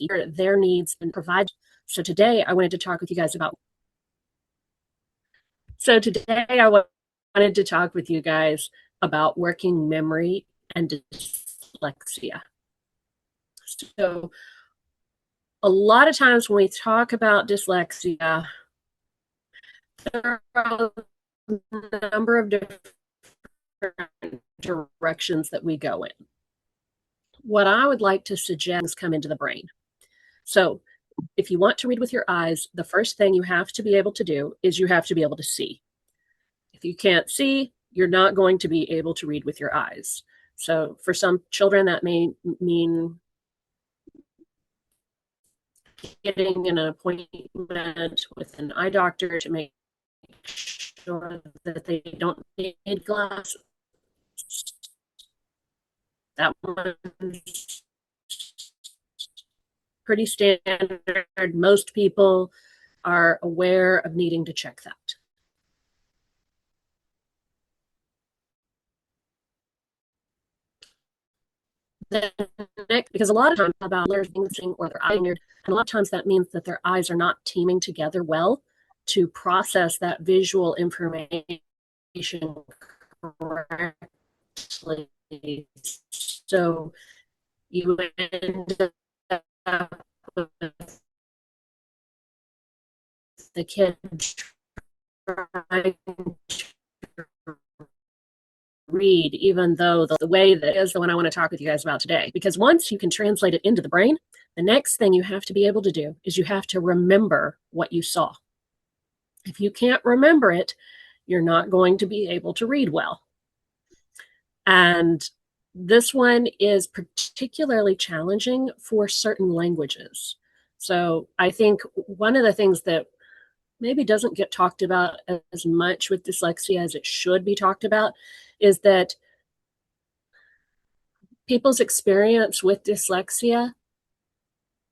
hear their needs and provide. So today I wanted to talk with you guys about working memory and dyslexia. So a lot of times when we talk about dyslexia, there are a number of different directions that we go in. What I would like to suggest is come into the brain. So if you want to read with your eyes, the first thing you have to be able to do is you have to be able to see. If you can't see, you're not going to be able to read with your eyes. So for some children, that may mean getting an appointment with an eye doctor to make sure that they don't need glasses. That one's pretty standard. Most people are aware of needing to check that. Because a lot of times about learning or their eye, and a lot of times that means that their eyes are not teaming together well to process that visual information correctly. So you end up with the kid trying to read, even though the way that is the one I want to talk with you guys about today. Because once you can translate it into the brain, the next thing you have to be able to do is you have to remember what you saw. If you can't remember it, you're not going to be able to read well. And this one is particularly challenging for certain languages. So I think one of the things that maybe doesn't get talked about as much with dyslexia as it should be talked about is that people's experience with dyslexia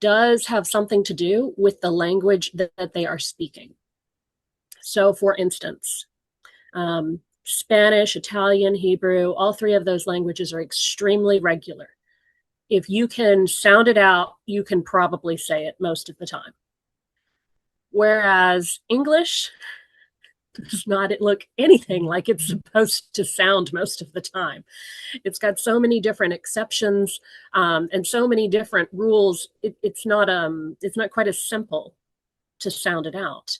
does have something to do with the language that they are speaking. So for instance, Spanish, Italian, Hebrew, all three of those languages are extremely regular. If you can sound it out, you can probably say it most of the time. Whereas English does not look anything like it's supposed to sound most of the time. It's got so many different exceptions and so many different rules. It's not quite as simple to sound it out.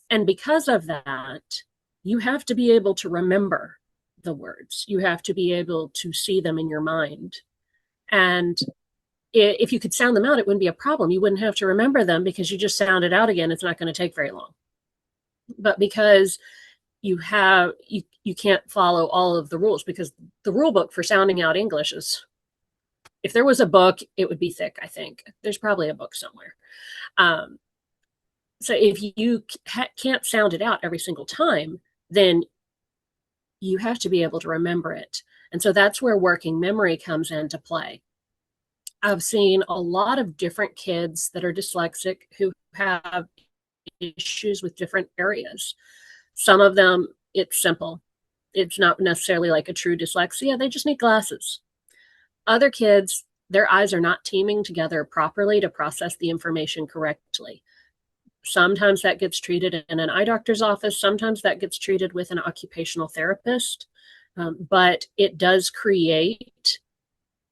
And because of that, you have to be able to remember the words. You have to be able to see them in your mind. And if you could sound them out, it wouldn't be a problem. You wouldn't have to remember them because you just sound it out again. It's not going to take very long. But because you can't follow all of the rules, because the rule book for sounding out English is, if there was a book, it would be thick, I think. There's probably a book somewhere. So if you can't sound it out every single time, then you have to be able to remember it. And so that's where working memory comes into play. I've seen a lot of different kids that are dyslexic who have issues with different areas. Some of them, it's simple. It's not necessarily like a true dyslexia. They just need glasses. Other kids, their eyes are not teaming together properly to process the information correctly. Sometimes that gets treated in an eye doctor's office. Sometimes that gets treated with an occupational therapist. But it does create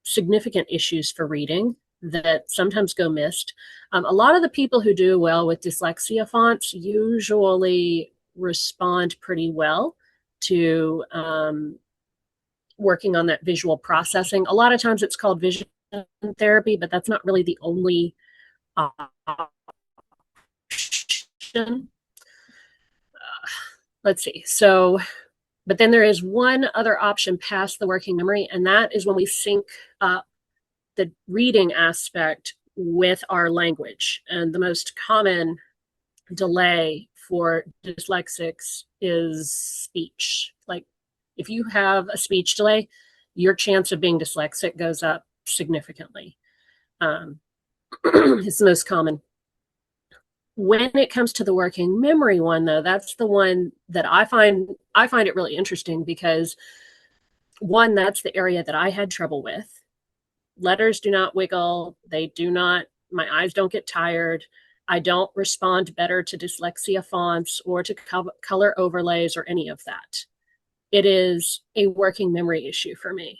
significant issues for reading that sometimes go missed. A lot of the people who do well with dyslexia fonts usually respond pretty well to working on that visual processing. A lot of times it's called vision therapy, but that's not really the only option. Let's see. So, but then there is one other option past the working memory, and that is when we sync up the reading aspect with our language. And the most common delay for dyslexics is speech. Like if you have a speech delay, your chance of being dyslexic goes up significantly. It's the most common. When it comes to the working memory one, though, that's the one that I find it really interesting because, one, that's the area that I had trouble with. letters do not wiggle. My eyes don't get tired. I don't respond better to dyslexia fonts or to color overlays or any of that. It is a working memory issue for me.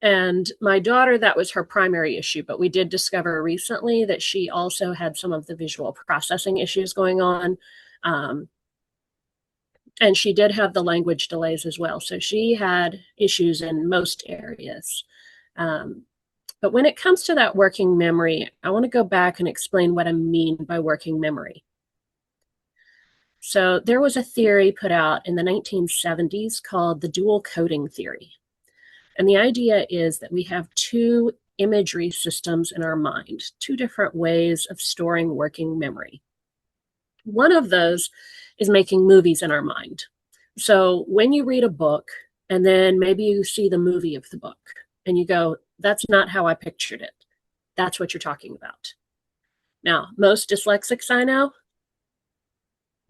And my daughter, that was her primary issue, but we did discover recently that she also had some of the visual processing issues going on. And she did have the language delays as well. So she had issues in most areas. But when it comes to that working memory, I want to go back and explain what I mean by working memory. So there was a theory put out in the 1970s called the dual coding theory. And the idea is that we have two imagery systems in our mind, two different ways of storing working memory. One of those is making movies in our mind. So when you read a book and then maybe you see the movie of the book and you go, that's not how I pictured it. That's what you're talking about. Now, most dyslexics I know,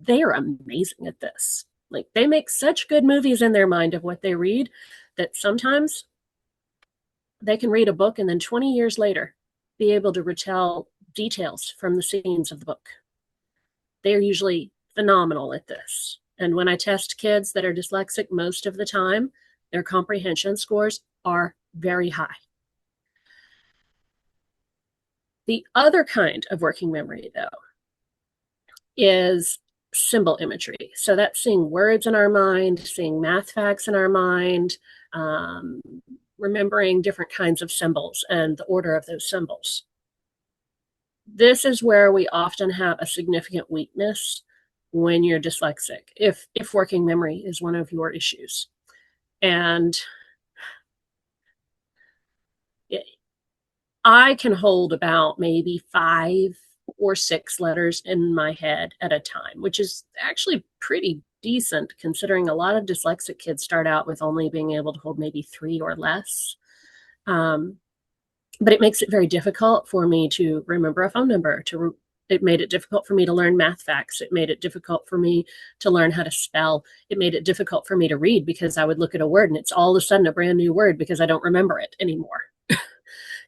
they are amazing at this. Like, they make such good movies in their mind of what they read that sometimes they can read a book and then 20 years later be able to retell details from the scenes of the book. They're usually phenomenal at this. And when I test kids that are dyslexic, most of the time, their comprehension scores are very high. The other kind of working memory, though, is symbol imagery. So that's seeing words in our mind, seeing math facts in our mind, remembering different kinds of symbols and the order of those symbols. This is where we often have a significant weakness when you're dyslexic, if working memory is one of your issues. And I can hold about maybe 5 or 6 letters in my head at a time, which is actually pretty decent considering a lot of dyslexic kids start out with only being able to hold maybe 3 or less. But it makes it very difficult for me to remember a phone number. It made it difficult for me to learn math facts. It made it difficult for me to learn how to spell. It made it difficult for me to read because I would look at a word and it's all of a sudden a brand new word because I don't remember it anymore.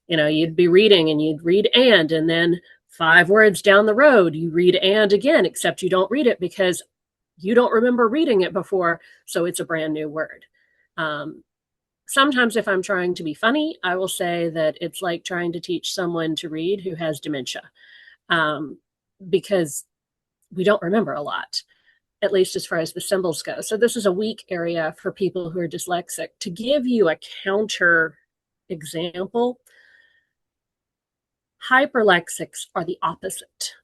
You'd be reading and you'd read and then 5 words down the road, you read and again, except you don't read it because you don't remember reading it before. So it's a brand new word. Sometimes if I'm trying to be funny, I will say that it's like trying to teach someone to read who has dementia, because we don't remember a lot, at least as far as the symbols go. So this is a weak area for people who are dyslexic. To give you a counter example, hyperlexics are the opposite.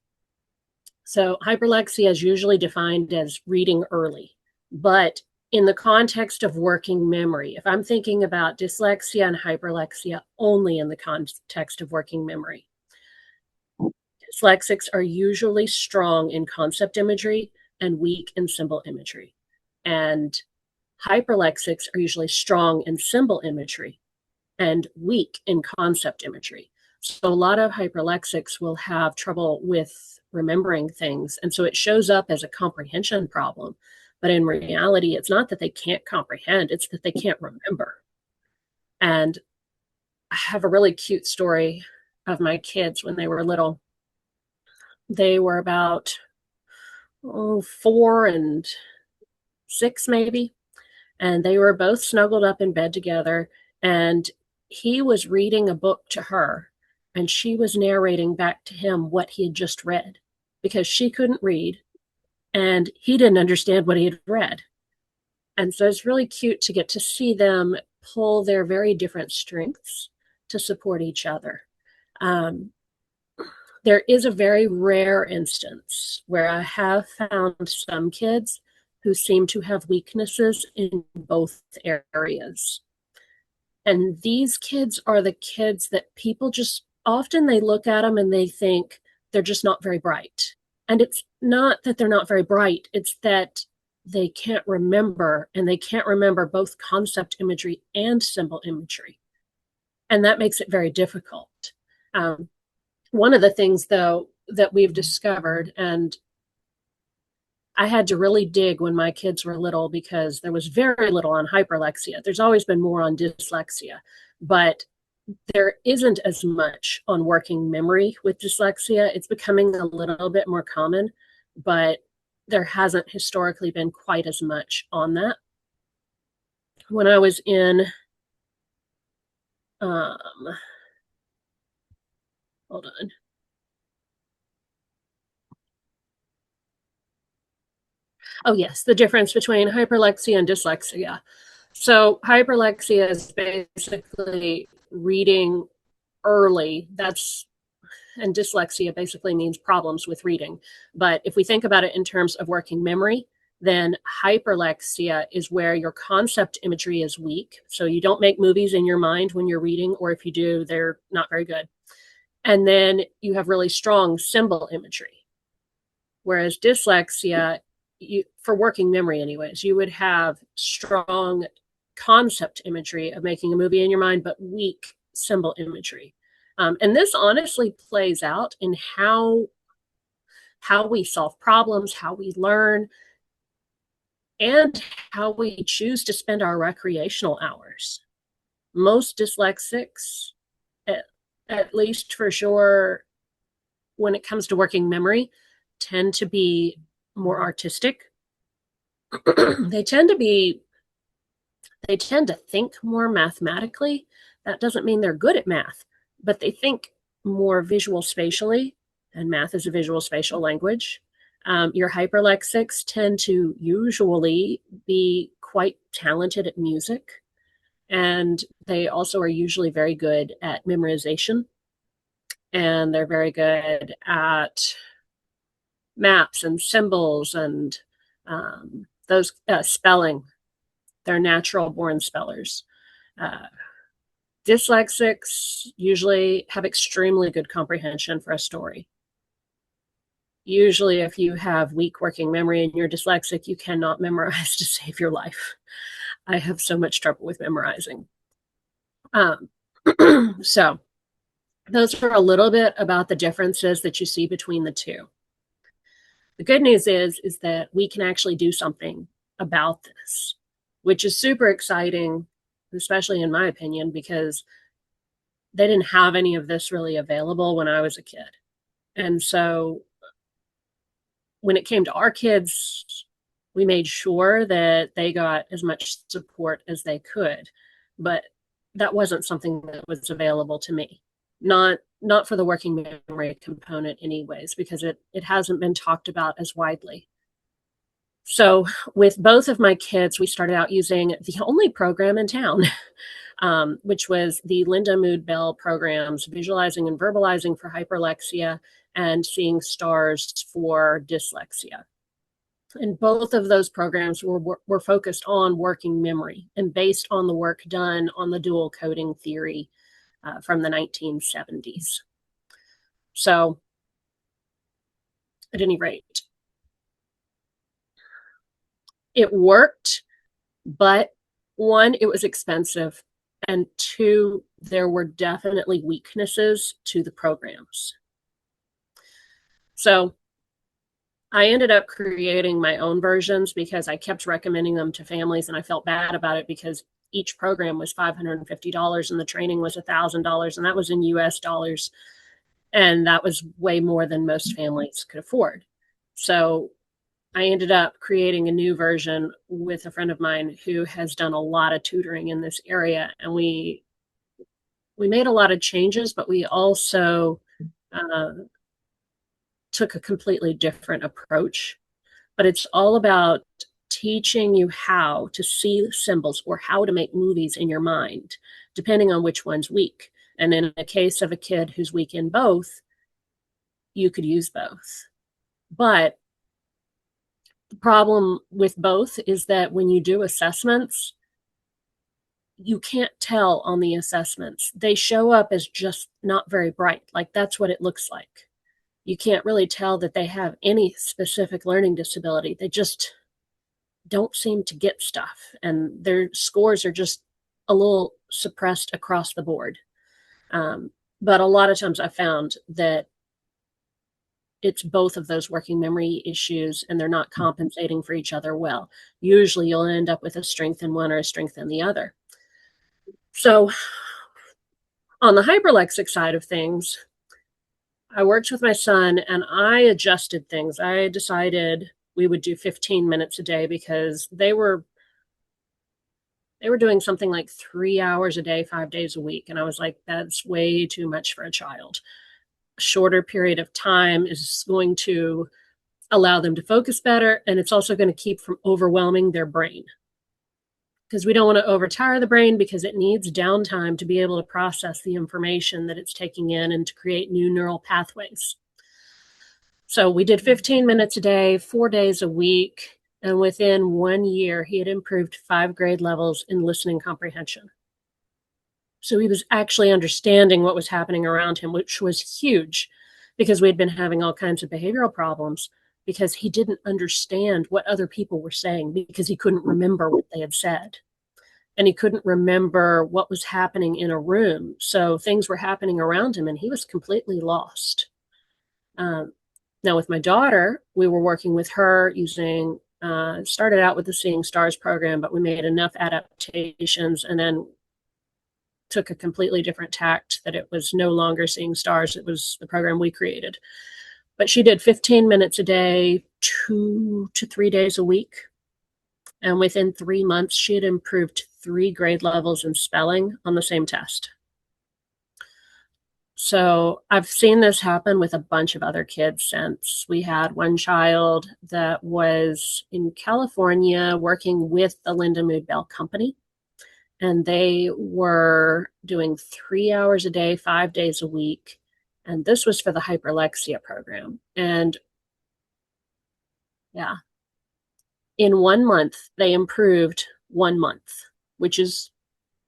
So hyperlexia is usually defined as reading early, but in the context of working memory, if I'm thinking about dyslexia and hyperlexia only in the context of working memory, dyslexics are usually strong in concept imagery and weak in symbol imagery. And hyperlexics are usually strong in symbol imagery and weak in concept imagery. So a lot of hyperlexics will have trouble with remembering things. And so it shows up as a comprehension problem. But in reality, it's not that they can't comprehend, it's that they can't remember. And I have a really cute story of my kids when they were little. They were about 4 and 6 maybe, and they were both snuggled up in bed together, and he was reading a book to her, and she was narrating back to him what he had just read because she couldn't read and he didn't understand what he had read. And so it's really cute to get to see them pull their very different strengths to support each other. There is a very rare instance where I have found some kids who seem to have weaknesses in both areas. And these kids are the kids that people just often they look at them and they think they're just not very bright. And it's not that they're not very bright, it's that they can't remember, and they can't remember both concept imagery and symbol imagery. And that makes it very difficult. One of the things, though, that we've discovered, and I had to really dig when my kids were little because there was very little on hyperlexia. There's always been more on dyslexia. But there isn't as much on working memory with dyslexia. It's becoming a little bit more common, but there hasn't historically been quite as much on that. When I was in, um, hold on. Oh, yes, the difference between hyperlexia and dyslexia. So, hyperlexia is basically reading early. And dyslexia basically means problems with reading. But if we think about it in terms of working memory, then hyperlexia is where your concept imagery is weak. So you don't make movies in your mind when you're reading, or if you do, they're not very good. And then you have really strong symbol imagery. Whereas dyslexia, for working memory, anyways, you would have strong concept imagery of making a movie in your mind, but weak symbol imagery. And this honestly plays out in how we solve problems, how we learn, and how we choose to spend our recreational hours. Most dyslexics, at, at least for sure, when it comes to working memory, tend to be more artistic. they tend to be they tend to think more mathematically. That doesn't mean they're good at math, but they think more visual spatially, and math is a visual spatial language. Your hyperlexics tend to usually be quite talented at music, and they also are usually very good at memorization, and they're very good at maps and symbols and those spelling. They're natural born spellers. Uh, Dyslexics usually have extremely good comprehension for a story. Usually, if you have weak working memory and you're dyslexic, you cannot memorize to save your life. I have so much trouble with memorizing. Um, so, those are a little bit about the differences that you see between the two. The good news is that we can actually do something about this, which is super exciting, especially in my opinion, because they didn't have any of this really available when I was a kid. And so when it came to our kids, we made sure that they got as much support as they could. But that wasn't something that was available to me. Not for the working memory component anyways, because it hasn't been talked about as widely. So with both of my kids, we started out using the only program in town, which was the Linda Mood Bell programs, Visualizing and Verbalizing for Hyperlexia and Seeing Stars for Dyslexia. And both of those programs were focused on working memory and based on the work done on the dual coding theory from the 1970s. So, at any rate, it worked, but one, it was expensive, and two, there were definitely weaknesses to the programs. So I ended up creating my own versions because I kept recommending them to families, and I felt bad about it because each program was $550 and the training was $1,000, and that was in US dollars. And that was way more than most families could afford. So I ended up creating a new version with a friend of mine who has done a lot of tutoring in this area. And we made a lot of changes, but we also took a completely different approach. But it's all about teaching you how to see symbols or how to make movies in your mind, depending on which one's weak. And in the case of a kid who's weak in both, you could use both. But the problem with both is that when you do assessments, you can't tell on the assessments. They show up as just not very bright. Like that's what it looks like. You can't really tell that they have any specific learning disability. They just don't seem to get stuff, and their scores are just a little suppressed across the board. But a lot of times I found that it's both of those working memory issues, and they're not compensating for each other well. Usually you'll end up with a strength in one or a strength in the other. So On the hyperlexic side of things, I worked with my son and I adjusted things. I decided we would do 15 minutes a day because they were doing something like 3 hours a day, 5 days a week. And I was like, that's way too much for a child. A shorter period of time is going to allow them to focus better. And it's also going to keep from overwhelming their brain, because we don't want to overtire the brain, because it needs downtime to be able to process the information that it's taking in and to create new neural pathways. So we did 15 minutes a day, 4 days a week. And within 1 year, he had improved 5 grade levels in listening comprehension. So he was actually understanding what was happening around him, which was huge, because we had been having all kinds of behavioral problems because he didn't understand what other people were saying, because he couldn't remember what they had said. And he couldn't remember what was happening in a room. So things were happening around him and he was completely lost. Now, with my daughter, we were working with her using, started out with the Seeing Stars program, but we made enough adaptations and then took a completely different tact that it was no longer Seeing Stars. It was the program we created. But she did 15 minutes a day, 2 to 3 days a week. And within 3 months, she had improved 3 grade levels in spelling on the same test. So I've seen this happen with a bunch of other kids since. We had one child that was in California working with the Linda Mood Bell Company, and they were doing 3 hours a day, 5 days a week. And this was for the hyperlexia program. And yeah, in 1 month, they improved 1 month, which is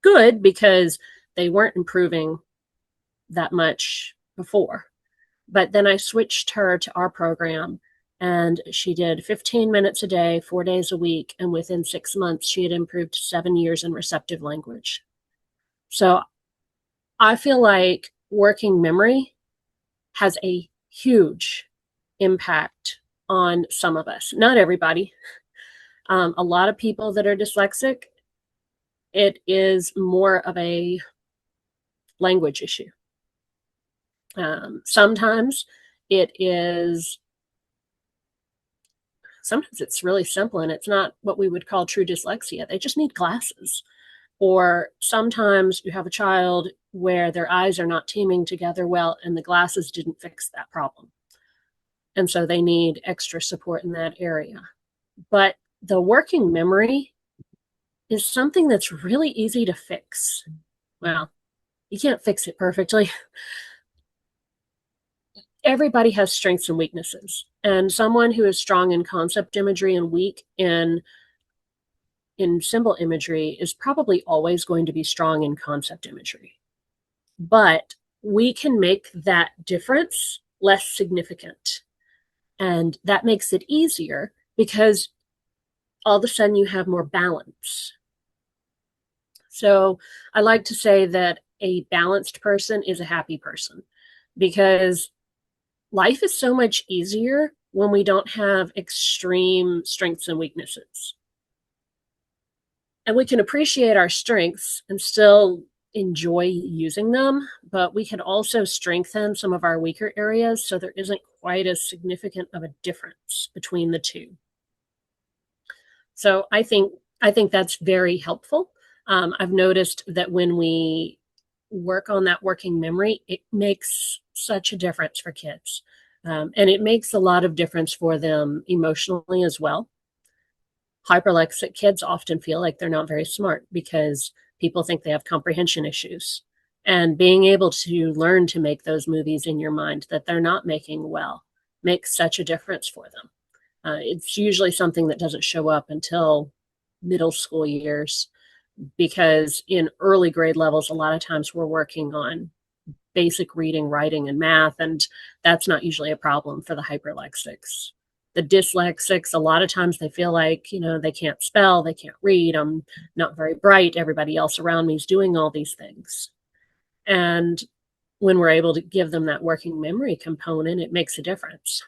good because they weren't improving that much before. But then I switched her to our program and she did 15 minutes a day, 4 days a week. And within 6 months, she had improved 7 years in receptive language. So I feel like working memory has a huge impact on some of us, not everybody. A lot of people that are dyslexic, it is more of a language issue. Sometimes it's really simple and it's not what we would call true dyslexia. They just need glasses. Or sometimes you have a child where their eyes are not teaming together well and the glasses didn't fix that problem. And so they need extra support in that area. But the working memory is something that's really easy to fix. Well, you can't fix it perfectly. Everybody has strengths and weaknesses. And someone who is strong in concept imagery and weak in symbol imagery is probably always going to be strong in concept imagery. But we can make that difference less significant. And that makes it easier because all of a sudden you have more balance. So I like to say that a balanced person is a happy person, because life is so much easier when we don't have extreme strengths and weaknesses. And we can appreciate our strengths and still enjoy using them, but we can also strengthen some of our weaker areas so there isn't quite as significant of a difference between the two. So I think that's very helpful. I've noticed that when we work on that working memory, it makes such a difference for kids. And it makes a lot of difference for them emotionally as well. Hyperlexic kids often feel like they're not very smart because people think they have comprehension issues. And being able to learn to make those movies in your mind that they're not making well makes such a difference for them. It's usually something that doesn't show up until middle school years, because in early grade levels, a lot of times we're working on basic reading, writing, and math, and that's not usually a problem for the hyperlexics. The dyslexics, a lot of times they feel like, they can't spell, they can't read, I'm not very bright, everybody else around me is doing all these things. And when we're able to give them that working memory component, it makes a difference.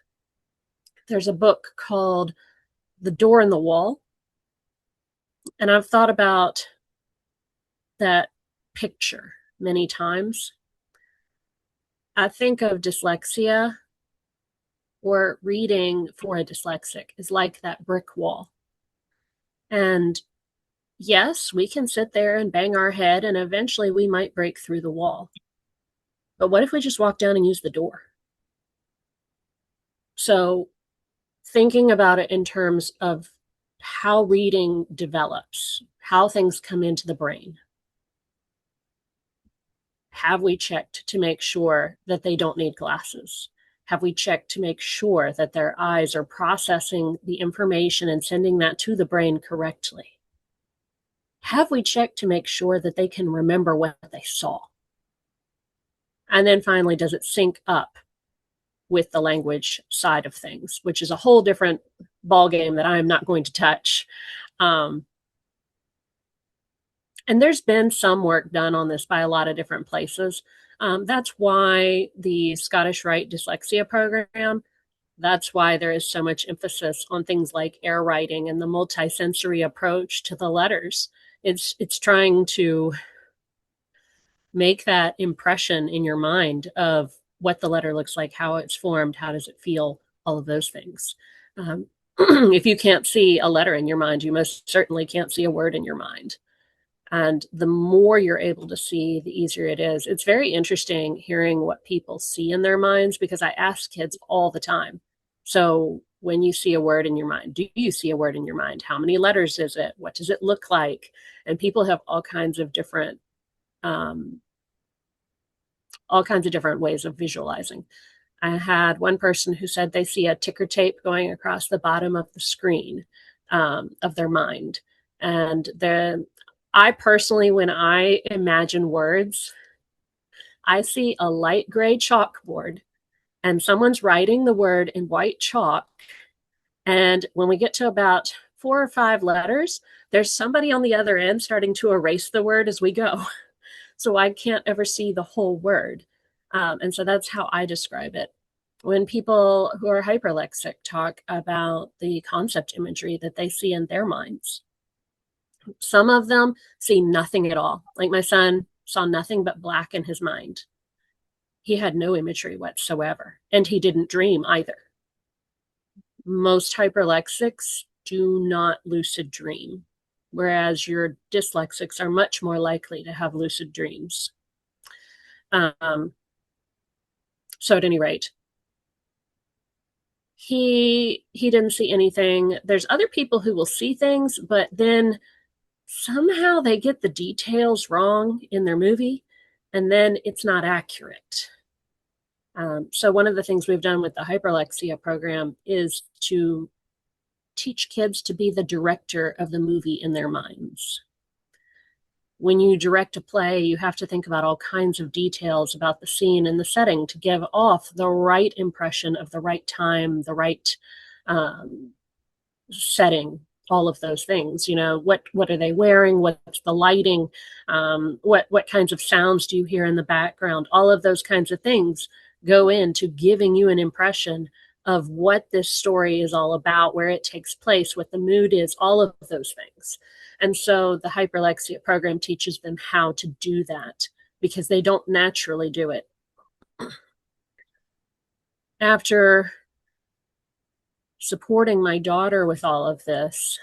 There's a book called The Door in the Wall, and I've thought about that picture many times. I think of dyslexia or reading for a dyslexic is like that brick wall. And yes, we can sit there and bang our head, and eventually we might break through the wall. But what if we just walk down and use the door? So, thinking about it in terms of how reading develops, how things come into the brain. Have we checked to make sure that they don't need glasses? Have we checked to make sure that their eyes are processing the information and sending that to the brain correctly? Have we checked to make sure that they can remember what they saw? And then finally, does it sync up with the language side of things, which is a whole different ballgame that I'm not going to touch. And there's been some work done on this by a lot of different places. That's why the Scottish Rite Dyslexia Program, that's why there is so much emphasis on things like air writing and the multisensory approach to the letters. It's trying to make that impression in your mind of what the letter looks like, how it's formed, how does it feel, all of those things. If you can't see a letter in your mind, you most certainly can't see a word in your mind. And the more you're able to see, the easier it is. It's very interesting hearing what people see in their minds, because I ask kids all the time. So when you see a word in your mind, do you see a word in your mind? How many letters is it? What does it look like? And people have all kinds of different ways of visualizing. I had one person who said they see a ticker tape going across the bottom of the screen of their mind. And then I personally, when I imagine words, I see a light gray chalkboard and someone's writing the word in white chalk. And when we get to about 4 or 5 letters, there's somebody on the other end starting to erase the word as we go. So I can't ever see the whole word. And so that's how I describe it. When people who are hyperlexic talk about the concept imagery that they see in their minds, some of them see nothing at all. Like my son saw nothing but black in his mind. He had no imagery whatsoever, and he didn't dream either. Most hyperlexics do not lucid dream, whereas your dyslexics are much more likely to have lucid dreams. So at any rate, he didn't see anything. There's other people who will see things, but then somehow they get the details wrong in their movie, and then it's not accurate. So one of the things we've done with the hyperlexia program is to teach kids to be the director of the movie in their minds. When you direct a play, you have to think about all kinds of details about the scene and the setting to give off the right impression of the right time, the right setting, all of those things. You know, what are they wearing? What's the lighting? What kinds of sounds do you hear in the background? All of those kinds of things go into giving you an impression of what this story is all about, where it takes place, what the mood is, all of those things. And so the hyperlexia program teaches them how to do that because they don't naturally do it. After supporting my daughter with all of this,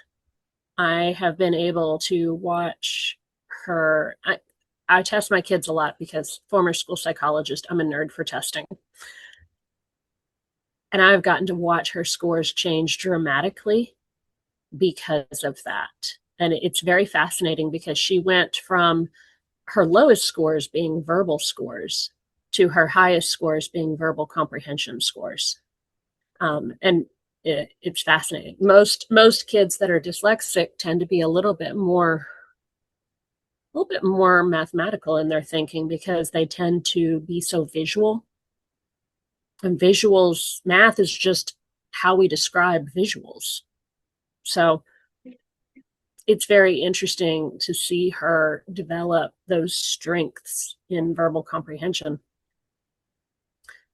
I have been able to watch her. I test my kids a lot because former school psychologist, I'm a nerd for testing. And I've gotten to watch her scores change dramatically because of that. And it's very fascinating because she went from her lowest scores being verbal scores to her highest scores being verbal comprehension scores. And it's fascinating. Most kids that are dyslexic tend to be a little bit more mathematical in their thinking because they tend to be so visual. And visuals, math is just how we describe visuals. So it's very interesting to see her develop those strengths in verbal comprehension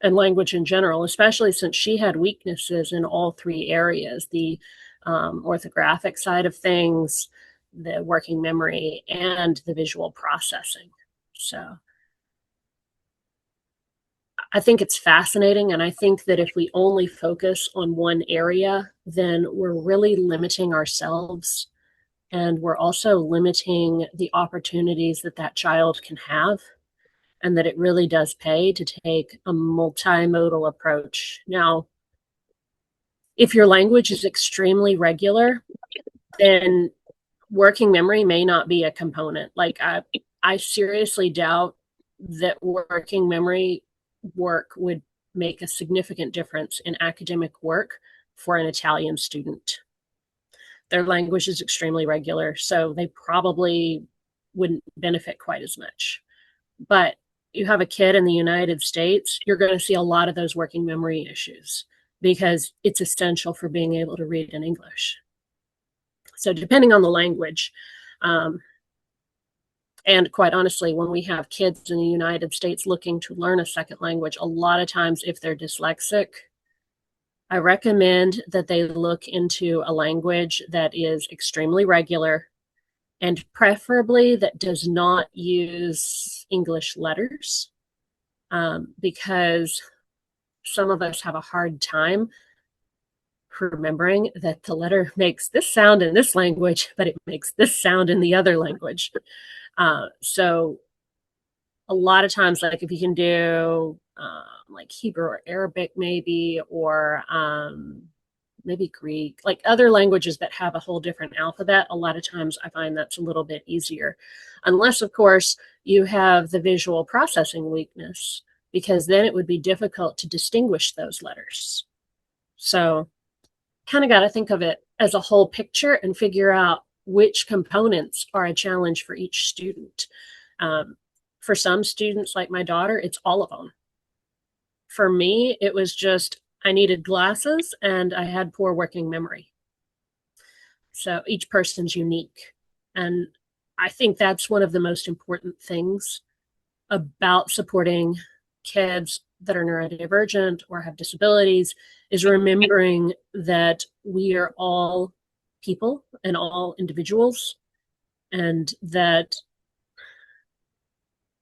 and language in general, especially since she had weaknesses in all 3 areas, the orthographic side of things, the working memory, and the visual processing. So I think it's fascinating. And I think that if we only focus on one area, then we're really limiting ourselves. And we're also limiting the opportunities that that child can have, and that it really does pay to take a multimodal approach. Now, if your language is extremely regular, then working memory may not be a component. Like I seriously doubt that working memory work would make a significant difference in academic work for an Italian student. Their language is extremely regular, so they probably wouldn't benefit quite as much. But you have a kid in the United States, you're going to see a lot of those working memory issues because it's essential for being able to read in English. So depending on the language, and quite honestly, when we have kids in the United States looking to learn a second language, a lot of times if they're dyslexic, I recommend that they look into a language that is extremely regular and preferably that does not use English letters, because some of us have a hard time remembering that the letter makes this sound in this language, but it makes this sound in the other language. So a lot of times, like if you can do like Hebrew or Arabic maybe, or maybe Greek, like other languages that have a whole different alphabet, a lot of times I find that's a little bit easier. Unless, of course, you have the visual processing weakness, because then it would be difficult to distinguish those letters. So kind of got to think of it as a whole picture and figure out which components are a challenge for each student. For some students, like my daughter, it's all of them. For me, it was just I needed glasses and I had poor working memory. So each person's unique. And I think that's one of the most important things about supporting kids that are neurodivergent or have disabilities, is remembering that we are all people and all individuals, and that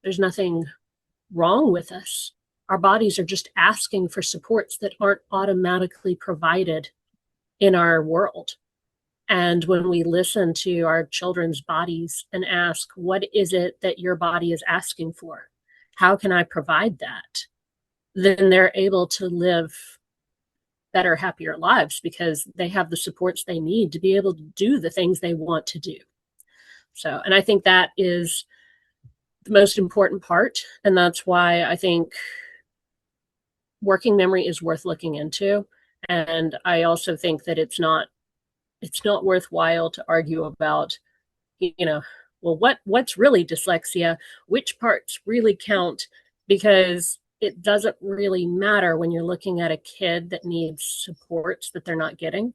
there's nothing wrong with us. Our bodies are just asking for supports that aren't automatically provided in our world. And when we listen to our children's bodies and ask, what is it that your body is asking for? How can I provide that? Then they're able to live better, happier lives because they have the supports they need to be able to do the things they want to do. So, and I think that is the most important part. And that's why I think working memory is worth looking into. And I also think that it's not worthwhile to argue about, well, what's really dyslexia? Which parts really count? Because it doesn't really matter when you're looking at a kid that needs supports that they're not getting.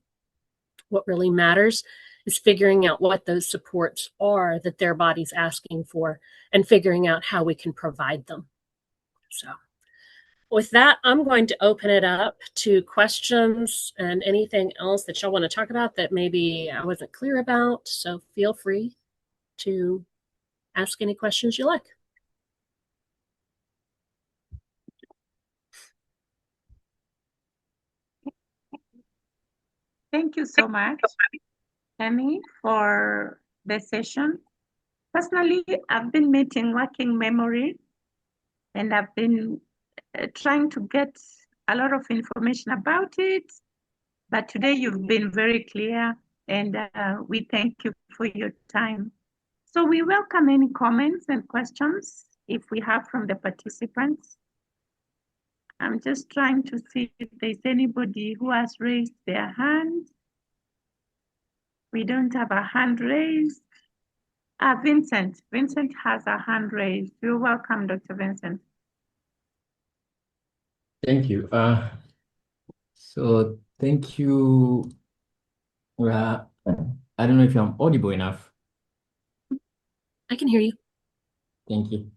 What really matters is figuring out what those supports are that their body's asking for and figuring out how we can provide them. So with that, I'm going to open it up to questions and anything else that y'all want to talk about that maybe I wasn't clear about. So feel free to ask any questions you like. Thank you so much, Amy, for the session. Personally, I've been meeting working memory, and I've been trying to get a lot of information about it. But today you've been very clear, and we thank you for your time. So we welcome any comments and questions if we have from the participants. I'm just trying to see if there's anybody who has raised their hand. We don't have a hand raised. Vincent. Vincent has a hand raised. You're welcome, Dr. Vincent. Thank you. So thank you. I don't know if I'm audible enough. I can hear you. Thank you.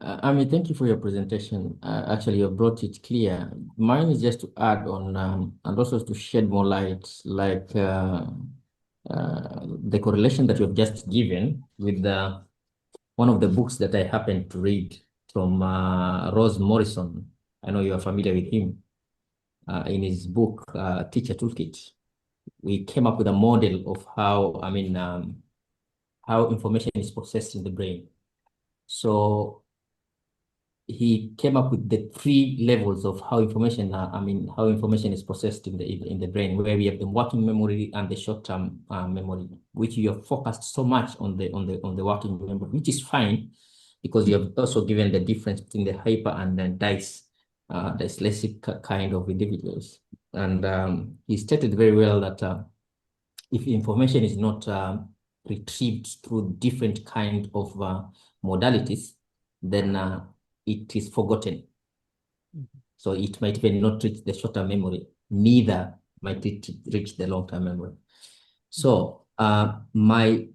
Thank you for your presentation. Actually, you brought it clear. Mine is just to add on and also to shed more light, like the correlation that you've just given with one of the books that I happened to read from Rose Morrison. I know you are familiar with him. In his book, Teacher Toolkit, we came up with a model of how, how information is processed in the brain. So he came up with the three levels of how information, how information is processed in the brain, where we have the working memory and the short-term memory, which you have focused so much on the working memory, which is fine, because you have also given the difference between the hyper and the dyslexic kind of individuals. And he stated very well that if information is not retrieved through different kind of modalities, then it is forgotten. So it might even not reach the short-term memory, neither might it reach the long-term memory. So my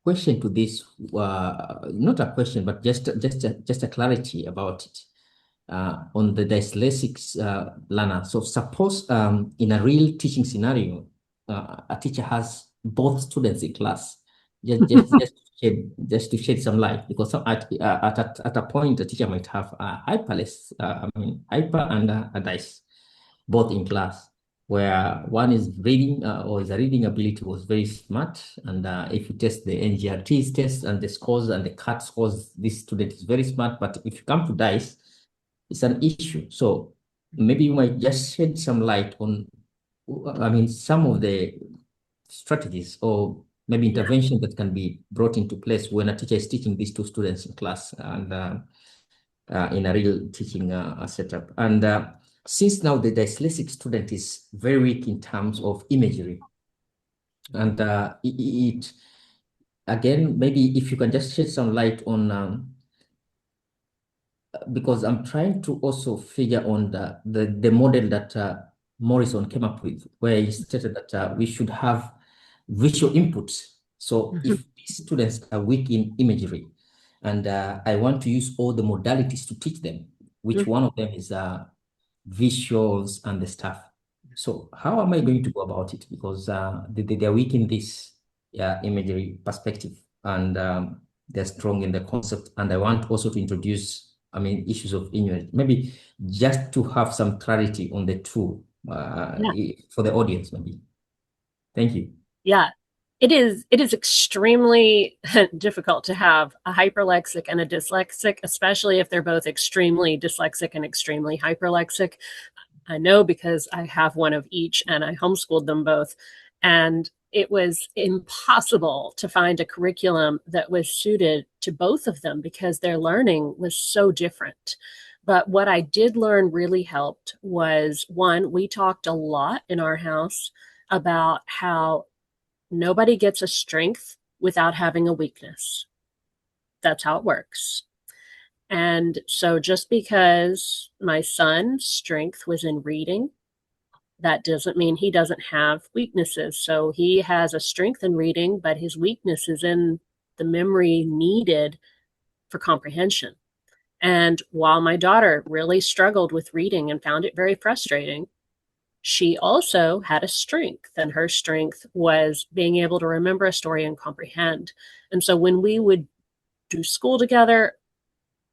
question to this, not a question, but just a clarity about it, on the dyslexic learner. So suppose in a real teaching scenario, a teacher has both students in class, just to shed some light, because at a point, a teacher might have a hyper and a dice, both in class, where one is reading or his reading ability was very smart. And if you test the NGRT's test and the scores and the CAT scores, this student is very smart. But if you come to dice, it's an issue. So maybe you might just shed some light on, some of the strategies or maybe intervention that can be brought into place when a teacher is teaching these two students in class and in a real teaching setup. And since now the dyslexic student is very weak in terms of imagery, and again, maybe if you can just shed some light on, because I'm trying to also figure on the model that Morrison came up with, where he stated that we should have visual inputs. So if these students are weak in imagery, and I want to use all the modalities to teach them, which one of them is visuals and the stuff. So how am I going to go about it? Because they are weak in this imagery perspective, and they're strong in the concept. And I want also to introduce, issues of image, maybe just to have some clarity on the two for the audience, maybe. Thank you. Yeah, it is extremely difficult to have a hyperlexic and a dyslexic, especially if they're both extremely dyslexic and extremely hyperlexic. I know because I have one of each and I homeschooled them both. And it was impossible to find a curriculum that was suited to both of them because their learning was so different. But what I did learn really helped was, one, we talked a lot in our house about how nobody gets a strength without having a weakness. That's how it works. And so just because my son's strength was in reading, that doesn't mean he doesn't have weaknesses. So he has a strength in reading, but his weakness is in the memory needed for comprehension. And while my daughter really struggled with reading and found it very frustrating, she also had a strength, and her strength was being able to remember a story and comprehend. And so when we would do school together,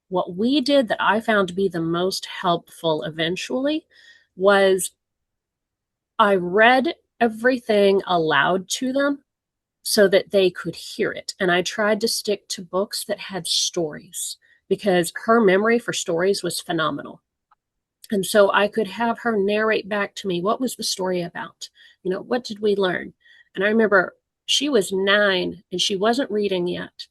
what we did that I found to be the most helpful eventually was I read everything aloud to them so that they could hear it. And I tried to stick to books that had stories because her memory for stories was phenomenal. And so I could have her narrate back to me, what was the story about? What did we learn? And I remember she was 9 and she wasn't reading yet,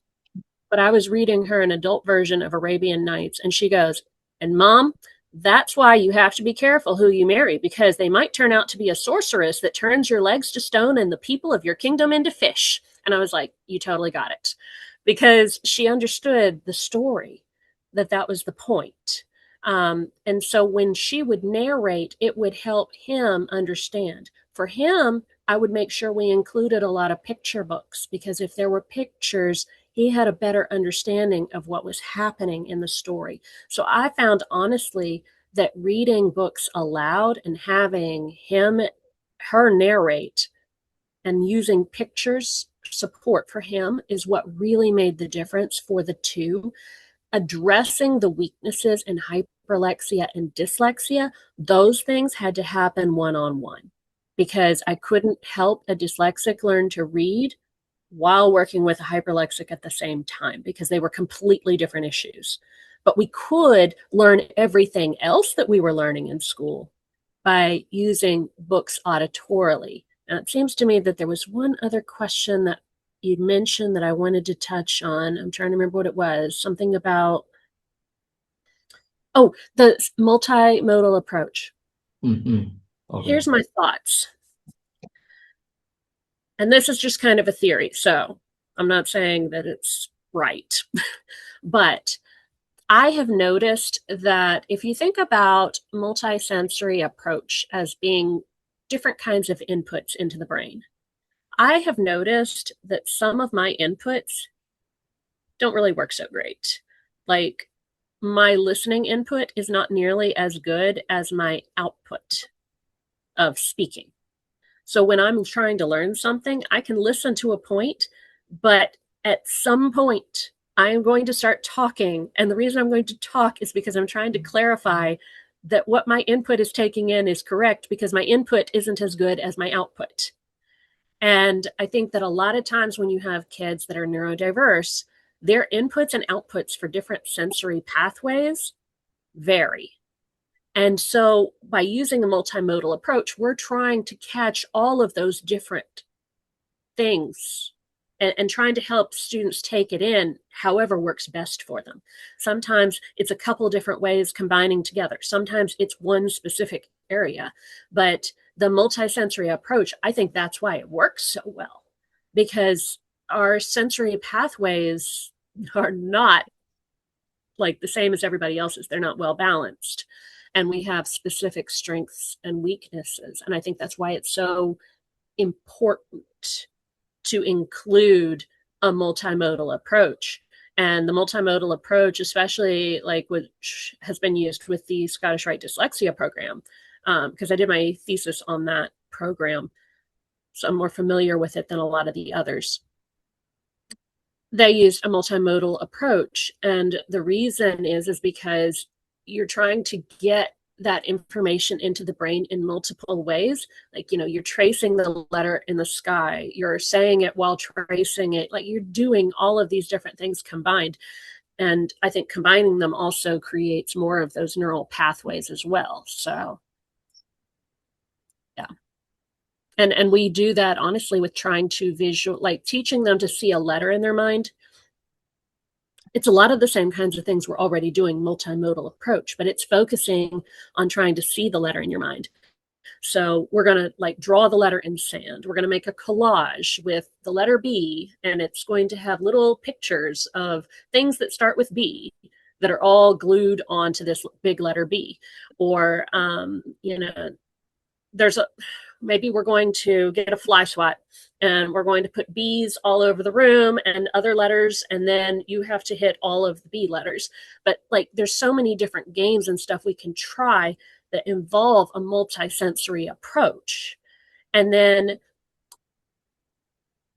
but I was reading her an adult version of Arabian Nights. And she goes, and Mom, that's why you have to be careful who you marry, because they might turn out to be a sorceress that turns your legs to stone and the people of your kingdom into fish. And I was like, you totally got it. Because she understood the story, that was the point. And so when she would narrate, it would help him understand. For him, I would make sure we included a lot of picture books, because if there were pictures, he had a better understanding of what was happening in the story. So I found honestly that reading books aloud and having her narrate and using pictures support for him is what really made the difference for the two. Addressing the weaknesses in hyperlexia and dyslexia, those things had to happen one-on-one because I couldn't help a dyslexic learn to read while working with a hyperlexic at the same time because they were completely different issues. But we could learn everything else that we were learning in school by using books auditorily. And it seems to me that there was one other question that you'd mentioned that I wanted to touch on. I'm trying to remember what it was. Something about, oh, the multimodal approach. Mm-hmm. Okay. Here's my thoughts. And this is just kind of a theory, so I'm not saying that it's right. But I have noticed that if you think about multisensory approach as being different kinds of inputs into the brain, I have noticed that some of my inputs don't really work so great. Like my listening input is not nearly as good as my output of speaking. So when I'm trying to learn something, I can listen to a point, but at some point, I am going to start talking. And the reason I'm going to talk is because I'm trying to clarify that what my input is taking in is correct because my input isn't as good as my output. And I think that a lot of times when you have kids that are neurodiverse, their inputs and outputs for different sensory pathways vary. And so by using a multimodal approach, we're trying to catch all of those different things and trying to help students take it in however works best for them. Sometimes it's a couple different ways combining together. Sometimes it's one specific area. But the multisensory approach, I think that's why it works so well, because our sensory pathways are not like the same as everybody else's. They're not well balanced. And we have specific strengths and weaknesses. And I think that's why it's so important to include a multimodal approach. And the multimodal approach, especially like which has been used with the Scottish Rite Dyslexia program, because I did my thesis on that program. So I'm more familiar with it than a lot of the others. They used a multimodal approach. And the reason is because you're trying to get that information into the brain in multiple ways. Like, you're tracing the letter in the sky, you're saying it while tracing it, like you're doing all of these different things combined. And I think combining them also creates more of those neural pathways as well. So, yeah. And we do that honestly with trying to like teaching them to see a letter in their mind. It's a lot of the same kinds of things we're already doing multimodal approach, but it's focusing on trying to see the letter in your mind. So we're going to like draw the letter in sand. We're going to make a collage with the letter B, and it's going to have little pictures of things that start with B that are all glued onto this big letter B. Or, maybe we're going to get a fly swat and we're going to put B's all over the room and other letters, and then you have to hit all of the B letters. But like there's so many different games and stuff we can try that involve a multisensory approach. And then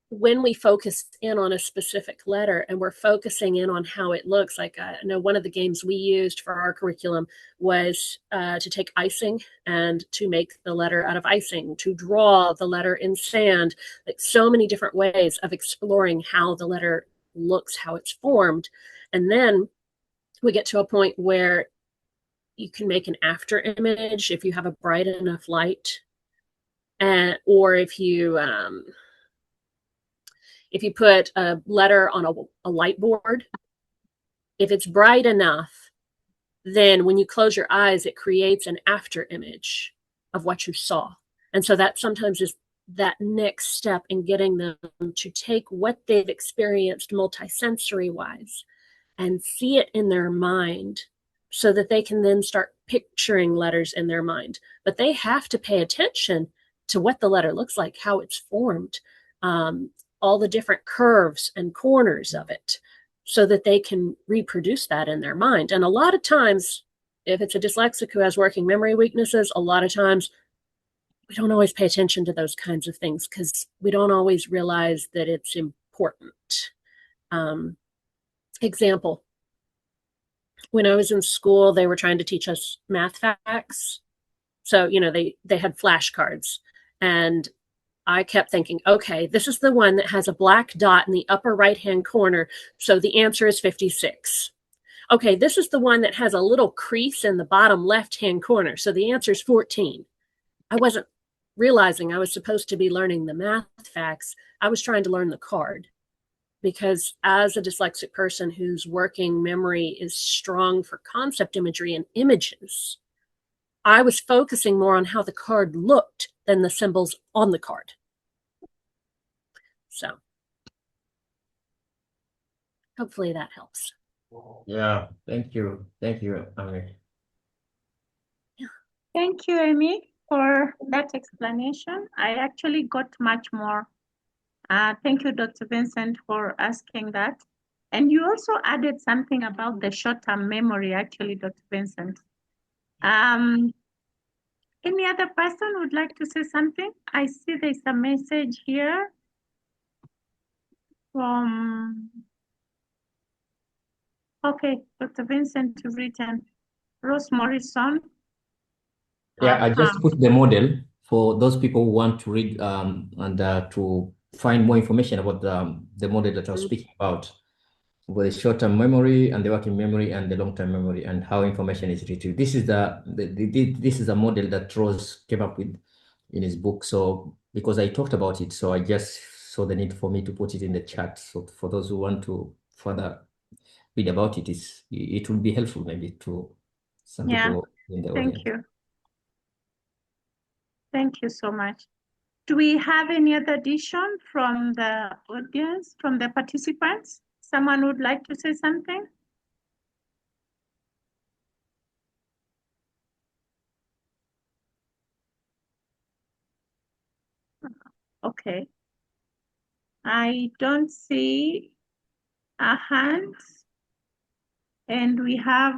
when we focus in on a specific letter and we're focusing in on how it looks, like I know one of the games we used for our curriculum was to take icing and to make the letter out of icing, to draw the letter in sand, like so many different ways of exploring how the letter looks, how it's formed. And then we get to a point where you can make an after image if you have a bright enough light, or if you put a letter on a light board, if it's bright enough, then when you close your eyes, it creates an after image of what you saw. And so that sometimes is that next step in getting them to take what they've experienced multisensory wise and see it in their mind so that they can then start picturing letters in their mind. But they have to pay attention to what the letter looks like, how it's formed, all the different curves and corners of it, so that they can reproduce that in their mind. And a lot of times, if it's a dyslexic who has working memory weaknesses, a lot of times we don't always pay attention to those kinds of things because we don't always realize that it's important. Example, When I was in school, they were trying to teach us math facts. So, they had flashcards. And I kept thinking, okay, this is the one that has a black dot in the upper right-hand corner. So the answer is 56. Okay, this is the one that has a little crease in the bottom left-hand corner. So the answer is 14. I wasn't realizing I was supposed to be learning the math facts. I was trying to learn the card because as a dyslexic person whose working memory is strong for concept imagery and images, I was focusing more on how the card looked than the symbols on the card. So hopefully that helps. Yeah, thank you. Thank you, Amy. Thank you, Amy, for that explanation. I actually got much more. Thank you, Dr. Vincent, for asking that. And you also added something about the short-term memory, actually, Dr. Vincent. Any other person would like to say something? I see there's a message here from, okay, Dr. Vincent, you've written Rose Morrison. Yeah, I just put the model for those people who want to read and to find more information about the model that I was speaking about, with the short-term memory and the working memory and the long-term memory and how information is retrieved. This is this is a model that Rose came up with in his book. So because I talked about it, so I just saw the need for me to put it in the chat. So for those who want to further read about it, it will be helpful maybe to some people in the audience. Thank you. Thank you so much. Do we have any other addition from the audience, from the participants? Someone would like to say something? Okay. I don't see a hand. And we have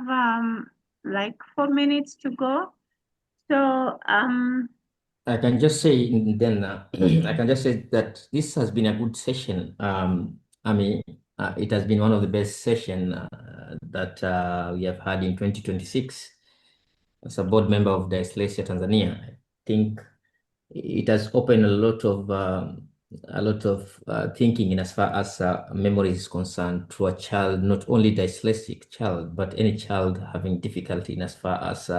like 4 minutes to go. So I can just say then I can just say that this has been a good session. I mean, it has been one of the best session that we have had in 2026. As a board member of Dyslexia Tanzania, I think it has opened a lot of thinking in as far as memory is concerned to a child, not only dyslexic child, but any child having difficulty in as far as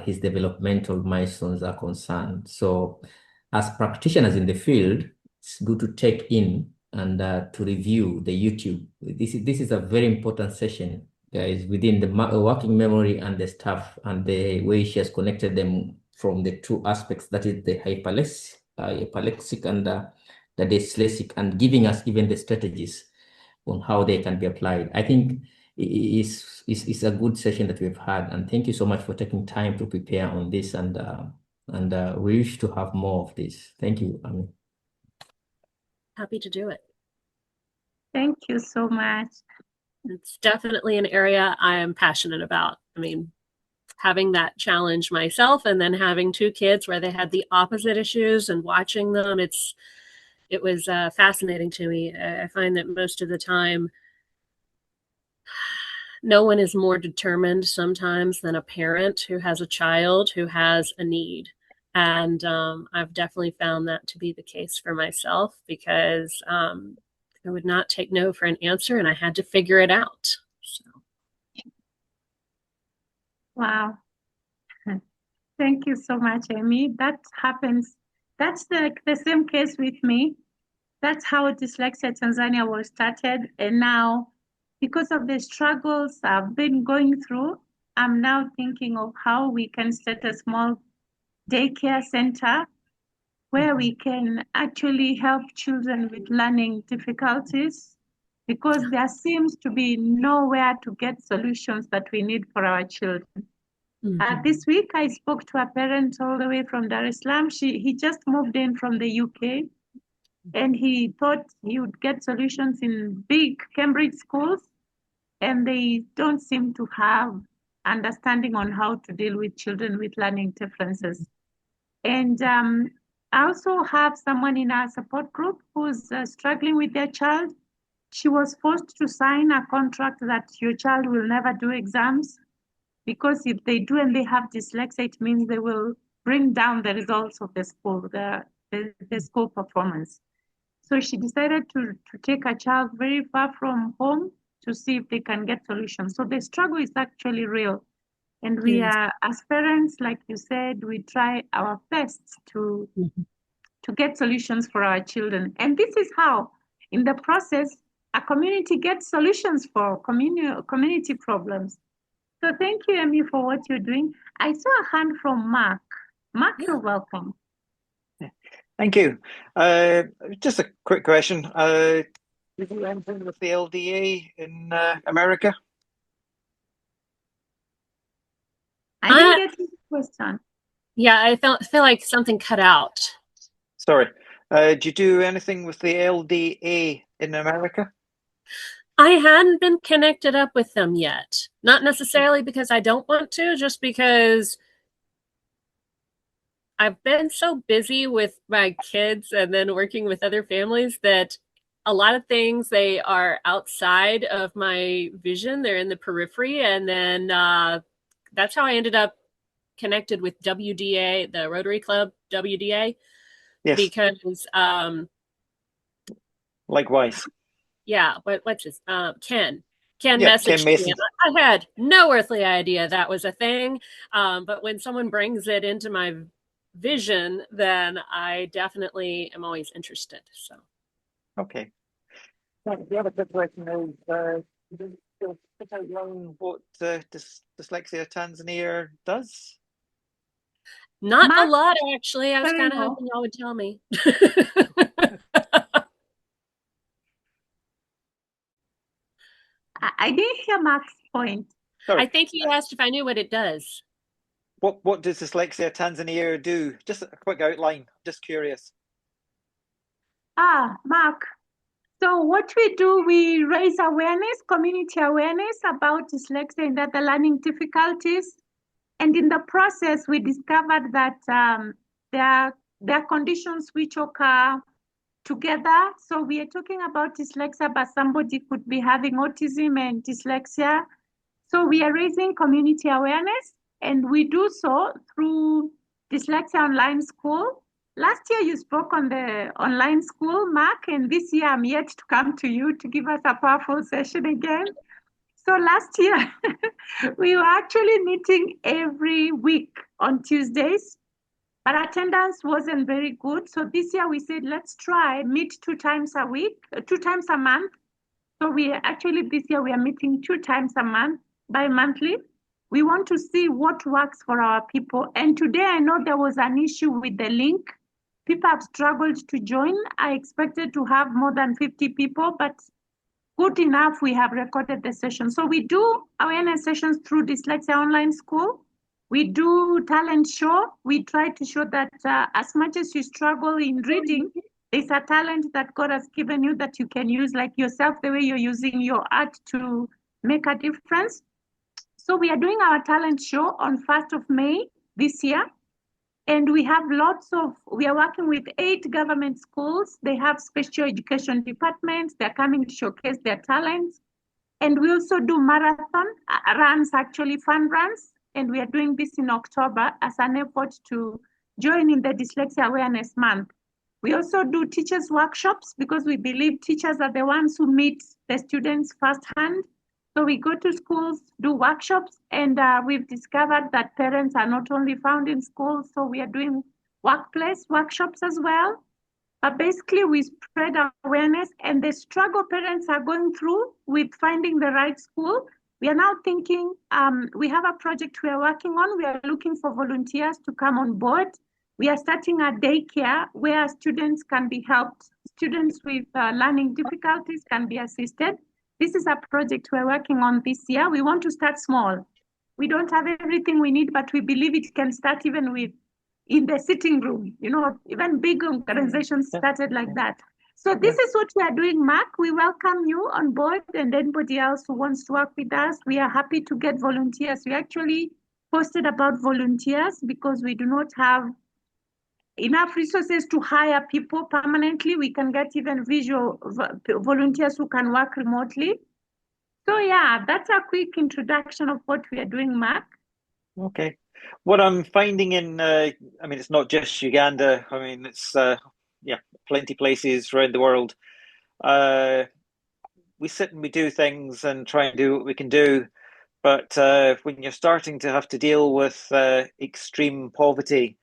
his developmental milestones are concerned. So, as practitioners in the field, it's good to take in and to review the YouTube. This is a very important session, guys, within the working memory and the stuff and the way she has connected them from the two aspects, that is the hyperlexic and the dyslexic, and giving us even the strategies on how they can be applied. I think it's a good session that we've had, and thank you so much for taking time to prepare on this, and we wish to have more of this. Thank you, Ami. Happy to do it. thank you so much. It's definitely an area I am passionate about. I mean, having that challenge myself and then having two kids where they had the opposite issues and watching them, it was fascinating to me. I find that most of the time, no one is more determined sometimes than a parent who has a child who has a need. And I've definitely found that to be the case for myself because I would not take no for an answer and I had to figure it out. So. Wow. Thank you so much, Amy. That happens. That's the same case with me. That's how Dyslexia Tanzania was started. And now, because of the struggles I've been going through, I'm now thinking of how we can start a small daycare center where we can actually help children with learning difficulties, because there seems to be nowhere to get solutions that we need for our children. This week, I spoke to a parent all the way from Dar es Salaam. He just moved in from the UK, and he thought he would get solutions in big Cambridge schools, and they don't seem to have understanding on how to deal with children with learning differences. And I also have someone in our support group who's struggling with their child. she was forced to sign a contract that your child will never do exams, because if they do and they have dyslexia, it means they will bring down the results of the school, the school performance. So she decided to take a child very far from home to see if they can get solutions. So the struggle is actually real. And we Yes. are, as parents, like you said, we try our best to Mhm. get solutions for our children. And this is how, in the process, a community gets solutions for community problems. So thank you, Emmy, for what you're doing. I saw a hand from Mark. Mark, Yeah. you're welcome. Thank you. Just a quick question. Did you do anything with the LDA in America? I didn't get your question. Yeah, I feel like something cut out. Sorry. Did you do anything with the LDA in America? I hadn't been connected up with them yet. Not necessarily because I don't want to, just because I've been so busy with my kids and then working with other families that a lot of things, they are outside of my vision. They're in the periphery. And then that's how I ended up connected with WDA, the Rotary Club WDA, Yes, because likewise. yeah, what's his Ken. Ken Yeah, Ken messaged me, Mason. and I had no earthly idea that was a thing. But when someone brings it into my vision, then I definitely am always interested. So Okay. The other quick question is, you just outline what Dyslexia Tanzania does? not a Mark, lot, actually. I was very kind of well. hoping y'all would tell me. I didn't hear Mark's point. I Sorry. think he asked if I knew what it does. What does Dyslexia Tanzania do? Just a quick outline. Just curious. Mark. So what we do, we raise awareness, community awareness about dyslexia and other learning difficulties. And in the process, we discovered that there are conditions which occur together. So we are talking about dyslexia, but somebody could be having autism and dyslexia. So we are raising community awareness, and we do so through Dyslexia Online School. Last year you spoke on the online school, Mark, and this year I'm yet to come to you to give us a powerful session again. So last year we were actually meeting every week on Tuesdays, but attendance wasn't very good. So this year we said, let's try meet 2 times a week, 2 times a month. So we actually this year we are meeting 2 times a month, bi-monthly. We want to see what works for our people. And today I know there was an issue with the link. People have struggled to join. I expected to have more than 50 people, but good enough, we have recorded the session. So we do awareness sessions through Dyslexia Online School. We do talent show. We try to show that as much as you struggle in reading, there's a talent that God has given you that you can use, like yourself, the way you're using your art to make a difference. So we are doing our talent show on 1st of May this year. And we have we are working with 8 government schools. They have special education departments. They're coming to showcase their talents. And we also do marathon runs, actually fun runs. And we are doing this in October as an effort to join in the Dyslexia Awareness Month. We also do teachers workshops because we believe teachers are the ones who meet the students firsthand. So we go to schools, do workshops, and we've discovered that parents are not only found in schools, so we are doing workplace workshops as well. But basically, we spread awareness and the struggle parents are going through with finding the right school. We are now thinking, we have a project we are working on. We are looking for volunteers to come on board. We are starting a daycare where students can be helped. Students with learning difficulties can be assisted. This is a project we're working on this year. We want to start small. We don't have everything we need, but we believe it can start even with in the sitting room. Even big organizations started like that. So this is what we are doing, Mark. We welcome you on board, and anybody else who wants to work with us, we are happy to get volunteers. We actually posted about volunteers because we do not have enough resources to hire people permanently. We can get even visual volunteers who can work remotely. So yeah, that's a quick introduction of what we are doing, Mark. Okay. What I'm finding in, I mean, it's not just Uganda. I mean, it's, yeah, plenty places around the world. We sit and we do things and try and do what we can do. But when you're starting to have to deal with extreme poverty,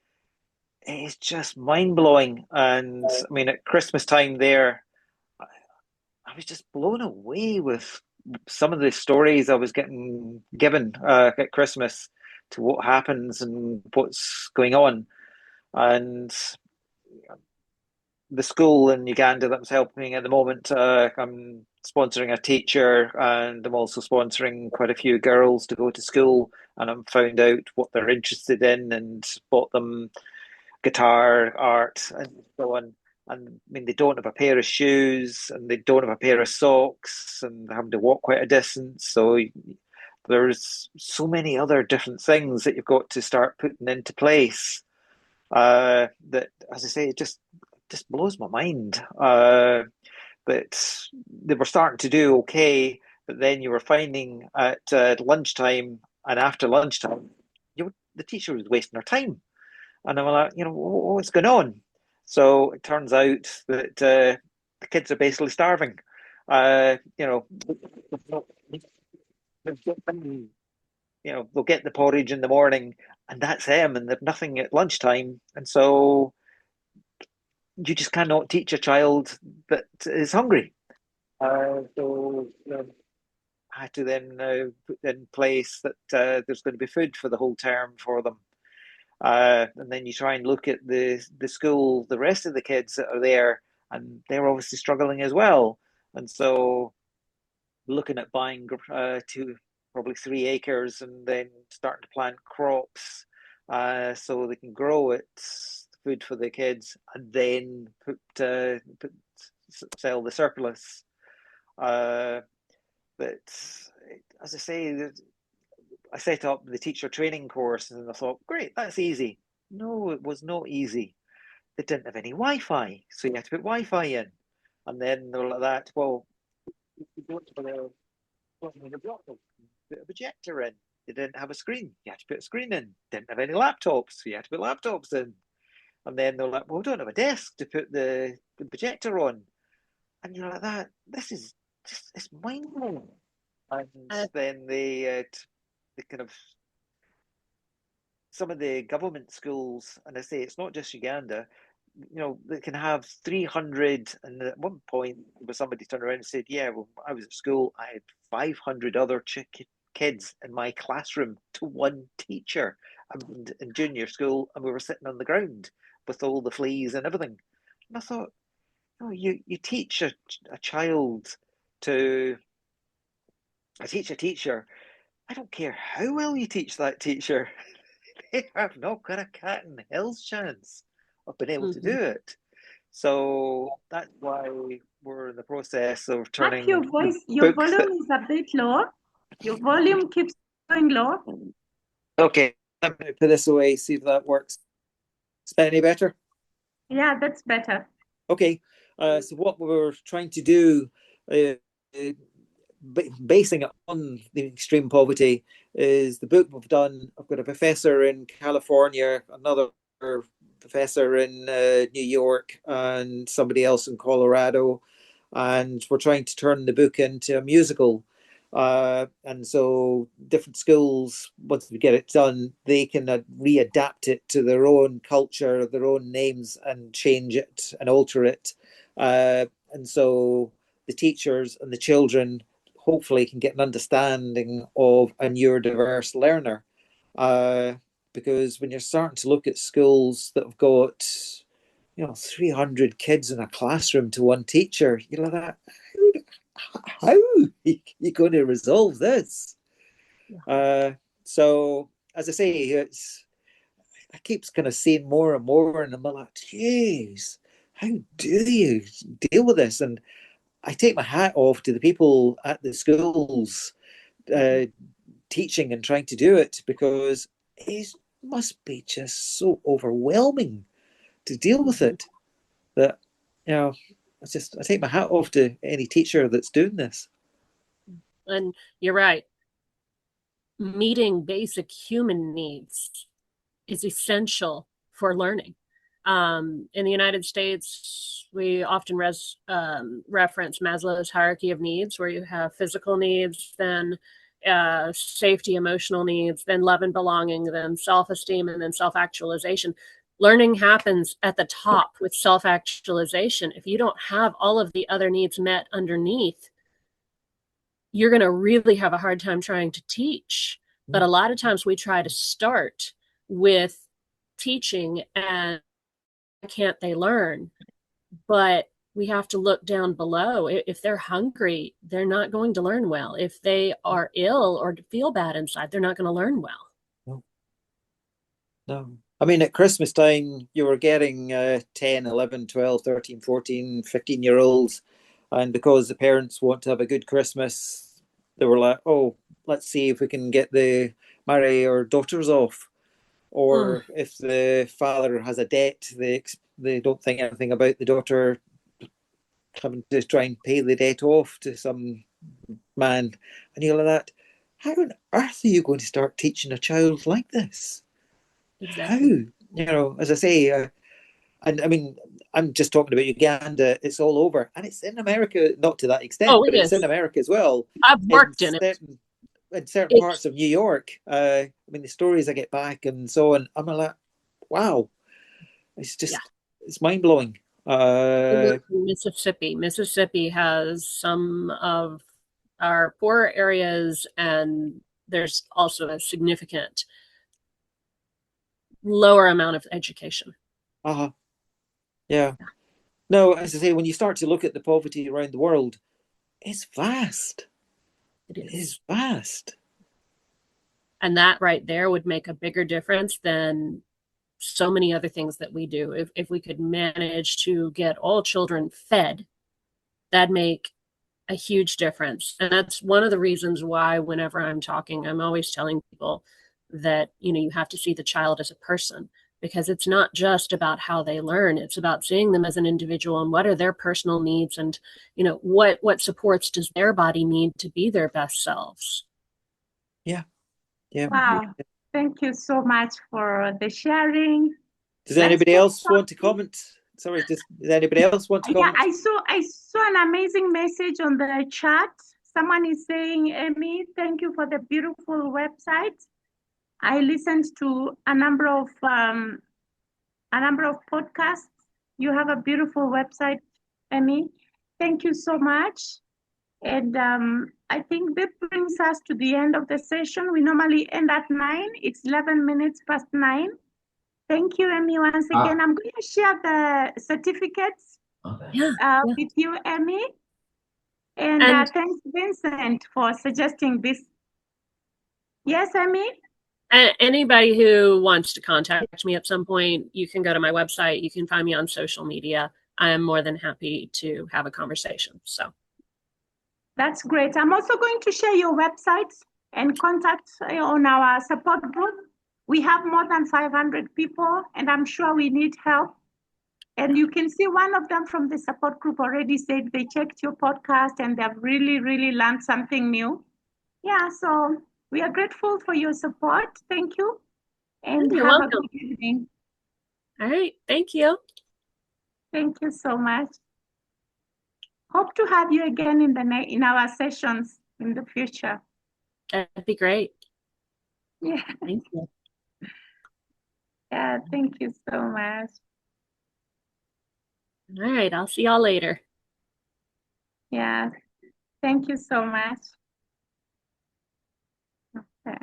it's just mind-blowing. And I mean, at Christmas time there, I was just blown away with some of the stories I was getting given at Christmas to what happens and what's going on. And the school in Uganda that was helping at the moment, I'm sponsoring a teacher and I'm also sponsoring quite a few girls to go to school. And I've found out what they're interested in and bought them guitar, art, and so on. And I mean, they don't have a pair of shoes and they don't have a pair of socks and they're having to walk quite a distance. So there's so many other different things that you've got to start putting into place that, as I say, it just blows my mind. That they were starting to do okay, but then you were finding at lunchtime and after lunchtime, the teacher was wasting her time. And I'm like, what's going on? So it turns out that the kids are basically starving. They'll get the porridge in the morning, and that's them, and they've nothing at lunchtime, and so you just cannot teach a child that is hungry. So I had to then put in place that there's going to be food for the whole term for them. And then you try and look at the school, the rest of the kids that are there, and they're obviously struggling as well. And so looking at buying probably 3 acres and then starting to plant crops so they can grow it, food for the kids, and then sell the surplus. But as I say, I set up the teacher training course and I thought, great, that's easy. No, it was not easy. They didn't have any Wi-Fi, so you had to put Wi-Fi in. And then they were like that, well, you don't put a projector in. They didn't have a screen. You had to put a screen in. Didn't have any laptops, so you had to put laptops in. And then they're like, well, we don't have a desk to put the projector on. And you're like that. This is just, it's mind-blowing. And then they kind of, some of the government schools, and I say it's not just Uganda, they can have 300. And at one point, where somebody turned around and said, yeah, well, I was at school, I had 500 other kids in my classroom to one teacher. And in junior school, and we were sitting on the ground with all the fleas and everything. And I thought, you teach a child to teach a teacher. I don't care how well you teach that teacher. They have not got a cat in hell's chance of being able to do it. So that's why we're in the process of turning. Mark, your volume is a bit low. Your volume keeps going low. Okay, I'm going to put this away, see if that works. Is that any better? Yeah, that's better. Okay, so what we're trying to do, basing it on the extreme poverty, is the book we've done. I've got a professor in California, another professor in New York, and somebody else in Colorado, and we're trying to turn the book into a musical. And so different schools, once we get it done, they can readapt it to their own culture, their own names, and change it and alter it. And so the teachers and the children hopefully can get an understanding of a neurodiverse learner. Because when you're starting to look at schools that have got 300 kids in a classroom to one teacher, you're like that, how are you going to resolve this? So as I say, I keep kind of seeing more and more, and I'm like, geez, how do you deal with this? And I take my hat off to the people at the schools teaching and trying to do it, because it must be just so overwhelming to deal with it. That, you know, I take my hat off to any teacher that's doing this. And you're right. Meeting basic human needs is essential for learning. In the United States, we often reference Maslow's hierarchy of needs, where you have physical needs, then safety, emotional needs, then love and belonging, then self-esteem, and then self-actualization. Learning happens at the top with self-actualization. If you don't have all of the other needs met underneath, you're going to really have a hard time trying to teach. But a lot of times we try to start with teaching and can't they learn? But we have to look down below. If they're hungry, they're not going to learn well. If they are ill or feel bad inside, they're not going to learn well. No. No. I mean, at Christmas time, you were getting 10, 11, 12, 13, 14, 15-year-olds. And because the parents want to have a good Christmas, they were like, oh, let's see if we can marry our daughters off. Or if the father has a debt, they don't think anything about the daughter having to try and pay the debt off to some man. And you're like that. How on earth are you going to start teaching a child like this? Exactly. How? As I say, and I mean, I'm just talking about Uganda. It's all over, and it's in America, not to that extent, but it's in America as well. I've worked in it. In certain parts of New York. I mean, the stories I get back and so on, I'm like, wow, it's just, it's mind blowing. Mississippi has some of our poorer areas, and there's also a significant lower amount of education. Yeah. No, as I say, when you start to look at the poverty around the world, it's vast. It is vast. And that right there would make a bigger difference than so many other things that we do. If we could manage to get all children fed, that'd make a huge difference. And that's one of the reasons why whenever I'm talking, I'm always telling people that, you have to see the child as a person, because it's not just about how they learn. It's about seeing them as an individual and what are their personal needs, and, what supports does their body need to be their best selves. Yeah. Wow. Thank you so much for the sharing. Does anybody else want to comment? Sorry, does anybody else want to comment? Yeah, I saw an amazing message on the chat. Someone is saying, Amy, thank you for the beautiful website. I listened to a number of podcasts. You have a beautiful website, Amy. Thank you so much. And I think that brings us to the end of the session. We normally end at 9. It's 11 minutes past 9. Thank you, Amy, once again. I'm going to share the certificates with you, Amy. And thanks, Vincent, for suggesting this. Yes, Amy? Anybody who wants to contact me at some point, you can go to my website. You can find me on social media. I am more than happy to have a conversation. So that's great. I'm also going to share your website and contact on our support group. We have more than 500 people, and I'm sure we need help. And you can see one of them from the support group already said they checked your podcast and they've really, really learned something new. Yeah, so we are grateful for your support. Thank you. And you're have welcome. a good evening. All right. Thank you. Thank you so much. Hope to have you again in our sessions in the future. That'd be great. Yeah. Thank you. Yeah, thank you so much. All right. I'll see y'all later. Yeah. Thank you so much. Okay.